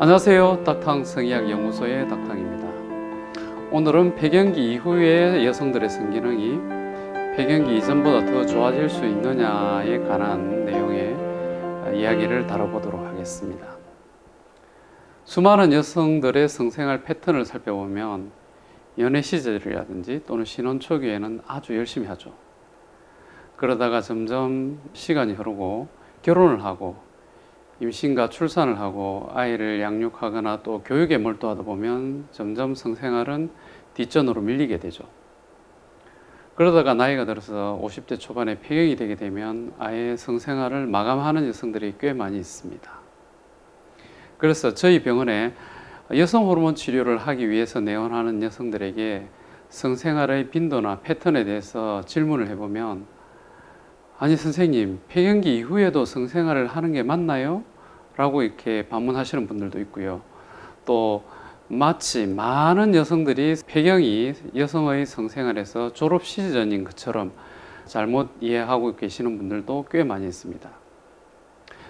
안녕하세요. 닥탕 성의학 연구소의 닥탕입니다. 오늘은 폐경기 이후의 여성들의 성기능이 폐경기 이전보다 더 좋아질 수 있느냐에 관한 내용의 이야기를 다뤄보도록 하겠습니다. 수많은 여성들의 성생활 패턴을 살펴보면 연애 시절이라든지 또는 신혼 초기에는 아주 열심히 하죠. 그러다가 점점 시간이 흐르고 결혼을 하고 임신과 출산을 하고 아이를 양육하거나 또 교육에 몰두하다 보면 점점 성생활은 뒷전으로 밀리게 되죠. 그러다가 나이가 들어서 50대 초반에 폐경이 되게 되면 아예 성생활을 마감하는 여성들이 꽤 많이 있습니다. 그래서 저희 병원에 여성 호르몬 치료를 하기 위해서 내원하는 여성들에게 성생활의 빈도나 패턴에 대해서 질문을 해보면, 아니 선생님, 폐경기 이후에도 성생활을 하는 게 맞나요? 라고 이렇게 반문하시는 분들도 있고요. 또 마치 많은 여성들이 폐경이 여성의 성생활에서 졸업 시전인 것처럼 잘못 이해하고 계시는 분들도 꽤 많이 있습니다.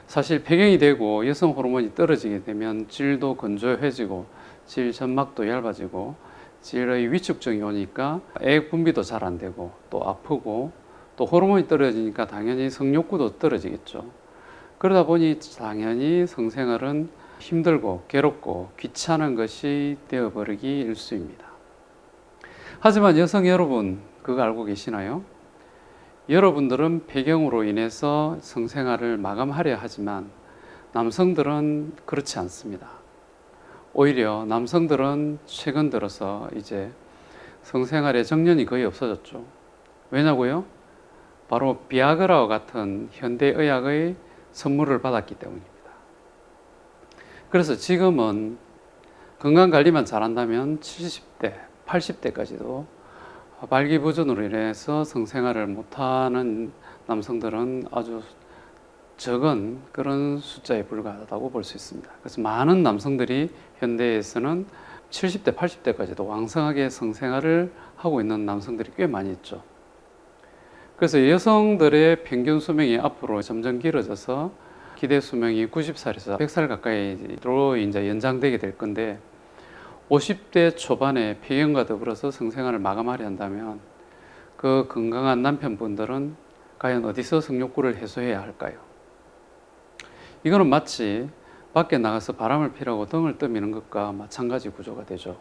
사실 폐경이 되고 여성 호르몬이 떨어지게 되면 질도 건조해지고 질 점막도 얇아지고 질의 위축증이 오니까 애액 분비도 잘 안 되고 또 아프고 또 호르몬이 떨어지니까 당연히 성욕구도 떨어지겠죠. 그러다 보니 당연히 성생활은 힘들고 괴롭고 귀찮은 것이 되어버리기 일쑤입니다. 하지만 여성 여러분, 그거 알고 계시나요? 여러분들은 폐경으로 인해서 성생활을 마감하려 하지만 남성들은 그렇지 않습니다. 오히려 남성들은 최근 들어서 이제 성생활에 정년이 거의 없어졌죠. 왜냐고요? 바로 비아그라와 같은 현대의학의 선물을 받았기 때문입니다. 그래서 지금은 건강관리만 잘한다면 70대, 80대까지도 발기부전으로 인해서 성생활을 못하는 남성들은 아주 적은 그런 숫자에 불과하다고 볼 수 있습니다. 그래서 많은 남성들이 현대에서는 70대, 80대까지도 왕성하게 성생활을 하고 있는 남성들이 꽤 많이 있죠. 그래서 여성들의 평균 수명이 앞으로 점점 길어져서 기대 수명이 90살에서 100살 가까이로 이제 연장되게 될 건데, 50대 초반에 폐경과 더불어서 성생활을 마감하려 한다면 그 건강한 남편분들은 과연 어디서 성욕구를 해소해야 할까요? 이거는 마치 밖에 나가서 바람을 피라고 등을 떠미는 것과 마찬가지 구조가 되죠.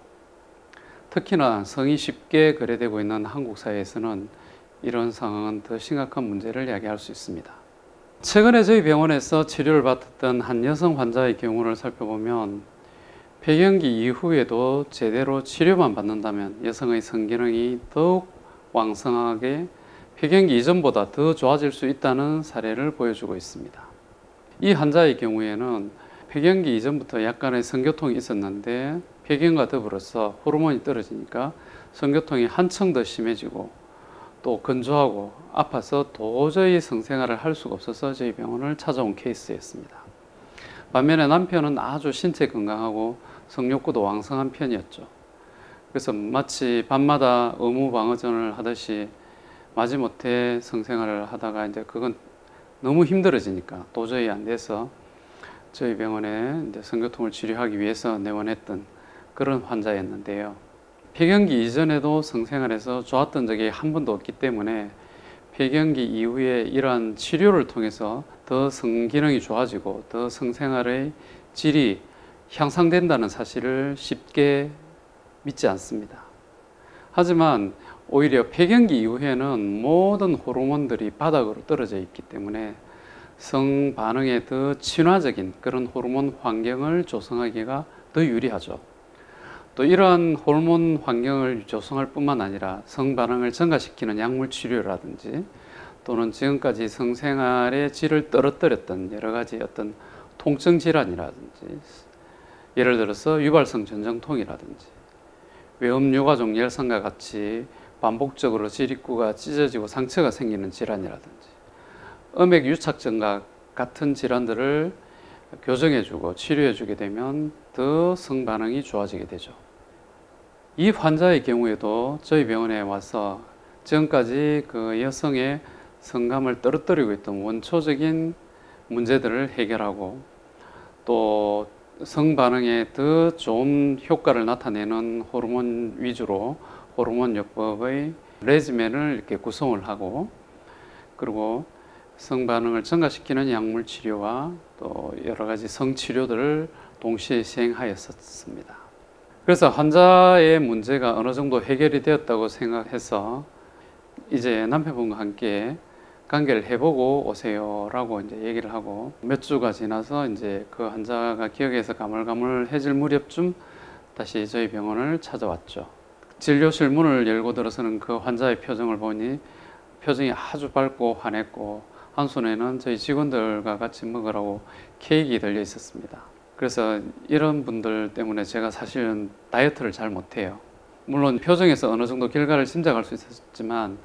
특히나 성이 쉽게 거래되고 있는 한국 사회에서는 이런 상황은 더 심각한 문제를 야기할 수 있습니다. 최근에 저희 병원에서 치료를 받았던 한 여성 환자의 경우를 살펴보면 폐경기 이후에도 제대로 치료만 받는다면 여성의 성기능이 더욱 왕성하게 폐경기 이전보다 더 좋아질 수 있다는 사례를 보여주고 있습니다. 이 환자의 경우에는 폐경기 이전부터 약간의 성교통이 있었는데 폐경과 더불어서 호르몬이 떨어지니까 성교통이 한층 더 심해지고 또 건조하고 아파서 도저히 성생활을 할 수가 없어서 저희 병원을 찾아온 케이스였습니다. 반면에 남편은 아주 신체 건강하고 성욕구도 왕성한 편이었죠. 그래서 마치 밤마다 의무방어전을 하듯이 마지못해 성생활을 하다가 이제 그건 너무 힘들어지니까 도저히 안 돼서 저희 병원에 이제 성교통을 치료하기 위해서 내원했던 그런 환자였는데요. 폐경기 이전에도 성생활에서 좋았던 적이 한 번도 없기 때문에 폐경기 이후에 이러한 치료를 통해서 더 성기능이 좋아지고 더 성생활의 질이 향상된다는 사실을 쉽게 믿지 않습니다. 하지만 오히려 폐경기 이후에는 모든 호르몬들이 바닥으로 떨어져 있기 때문에 성 반응에 더 친화적인 그런 호르몬 환경을 조성하기가 더 유리하죠. 또 이러한 호르몬 환경을 조성할 뿐만 아니라 성반응을 증가시키는 약물 치료라든지 또는 지금까지 성생활의 질을 떨어뜨렸던 여러 가지 어떤 통증 질환이라든지, 예를 들어서 유발성 전정통이라든지 외음유가족 열상과 같이 반복적으로 질입구가 찢어지고 상처가 생기는 질환이라든지 음액 유착증과 같은 질환들을 교정해주고 치료해주게 되면 더 성반응이 좋아지게 되죠. 이 환자의 경우에도 저희 병원에 와서 지금까지 그 여성의 성감을 떨어뜨리고 있던 원초적인 문제들을 해결하고 또 성반응에 더 좋은 효과를 나타내는 호르몬 위주로 호르몬 요법의 레지멘을 이렇게 구성을 하고, 그리고 성반응을 증가시키는 약물 치료와 또 여러 가지 성치료들을 동시에 시행하였었습니다. 그래서 환자의 문제가 어느 정도 해결이 되었다고 생각해서 이제 남편분과 함께 관계를 해보고 오세요라고 이제 얘기를 하고, 몇 주가 지나서 이제 그 환자가 기억에서 가물가물해질 무렵쯤 다시 저희 병원을 찾아왔죠. 진료실 문을 열고 들어서는 그 환자의 표정을 보니 표정이 아주 밝고 환했고, 한 손에는 저희 직원들과 같이 먹으라고 케이크 들려 있었습니다. 그래서 이런 분들 때문에 제가 사실은 다이어트를 잘 못해요. 물론 표정에서 어느 정도 결과를 짐작할 수 있었지만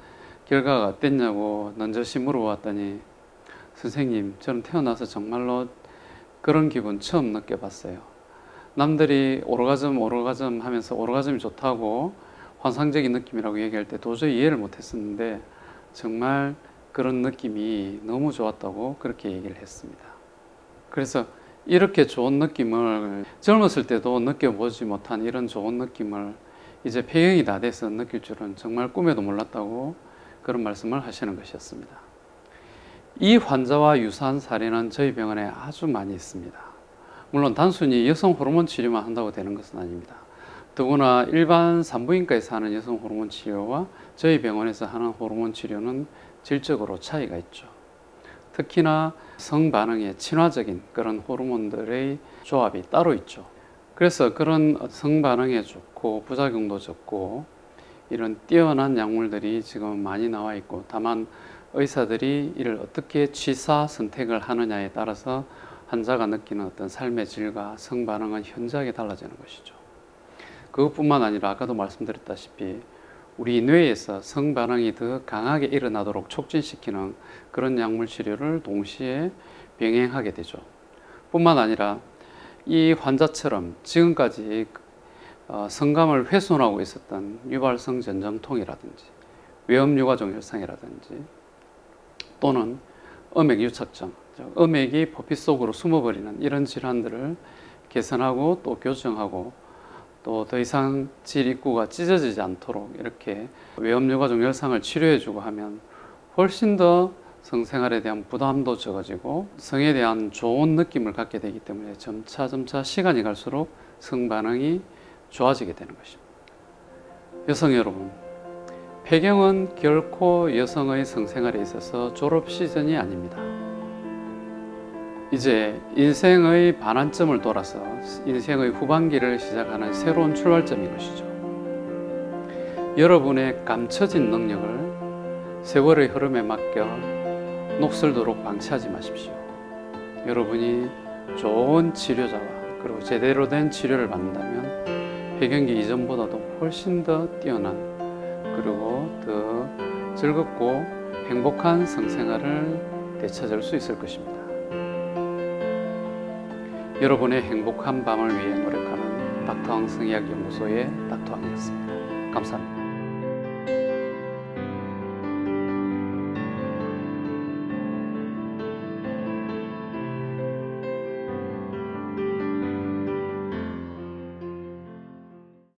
결과가 어땠냐고 넌저시 물어봤더니, 선생님, 저는 태어나서 정말로 그런 기분 처음 느껴봤어요. 남들이 오르가즘 하면서 오르가즘이 좋다고 환상적인 느낌이라고 얘기할 때 도저히 이해를 못했었는데 정말 그런 느낌이 너무 좋았다고 그렇게 얘기를 했습니다. 그래서 이렇게 좋은 느낌을 젊었을 때도 느껴보지 못한 이런 좋은 느낌을 이제 폐경이 다 돼서 느낄 줄은 정말 꿈에도 몰랐다고 그런 말씀을 하시는 것이었습니다. 이 환자와 유사한 사례는 저희 병원에 아주 많이 있습니다. 물론 단순히 여성 호르몬 치료만 한다고 되는 것은 아닙니다. 더구나 일반 산부인과에서 하는 여성 호르몬 치료와 저희 병원에서 하는 호르몬 치료는 질적으로 차이가 있죠. 특히나 성반응에 친화적인 그런 호르몬들의 조합이 따로 있죠. 그래서 그런 성반응에 좋고 부작용도 적고 이런 뛰어난 약물들이 지금 많이 나와 있고, 다만 의사들이 이를 어떻게 취사 선택을 하느냐에 따라서 환자가 느끼는 어떤 삶의 질과 성반응은 현저하게 달라지는 것이죠. 그것뿐만 아니라 아까도 말씀드렸다시피 우리 뇌에서 성반응이 더 강하게 일어나도록 촉진시키는 그런 약물 치료를 동시에 병행하게 되죠. 뿐만 아니라 이 환자처럼 지금까지 성감을 훼손하고 있었던 유발성 전정통이라든지 외음유가종 혈상이라든지 또는 음액유착증, 음액이 포피 속으로 숨어버리는 이런 질환들을 개선하고 또 교정하고 또 더 이상 질 입구가 찢어지지 않도록 이렇게 외음유가종 혈상을 치료해주고 하면 훨씬 더 성생활에 대한 부담도 적어지고 성에 대한 좋은 느낌을 갖게 되기 때문에 점차 시간이 갈수록 성반응이 좋아지게 되는 것입니다. 여성 여러분, 폐경은 결코 여성의 성생활에 있어서 졸업 시즌이 아닙니다. 이제 인생의 반환점을 돌아서 인생의 후반기를 시작하는 새로운 출발점인 것이죠. 여러분의 감춰진 능력을 세월의 흐름에 맡겨 녹슬도록 방치하지 마십시오. 여러분이 좋은 치료자와 그리고 제대로 된 치료를 받는다면 폐경기 이전보다도 훨씬 더 뛰어난 그리고 더 즐겁고 행복한 성생활을 되찾을 수 있을 것입니다. 여러분의 행복한 밤을 위해 노력하는 닥터왕 성의학연구소의 닥터왕이었습니다. 감사합니다.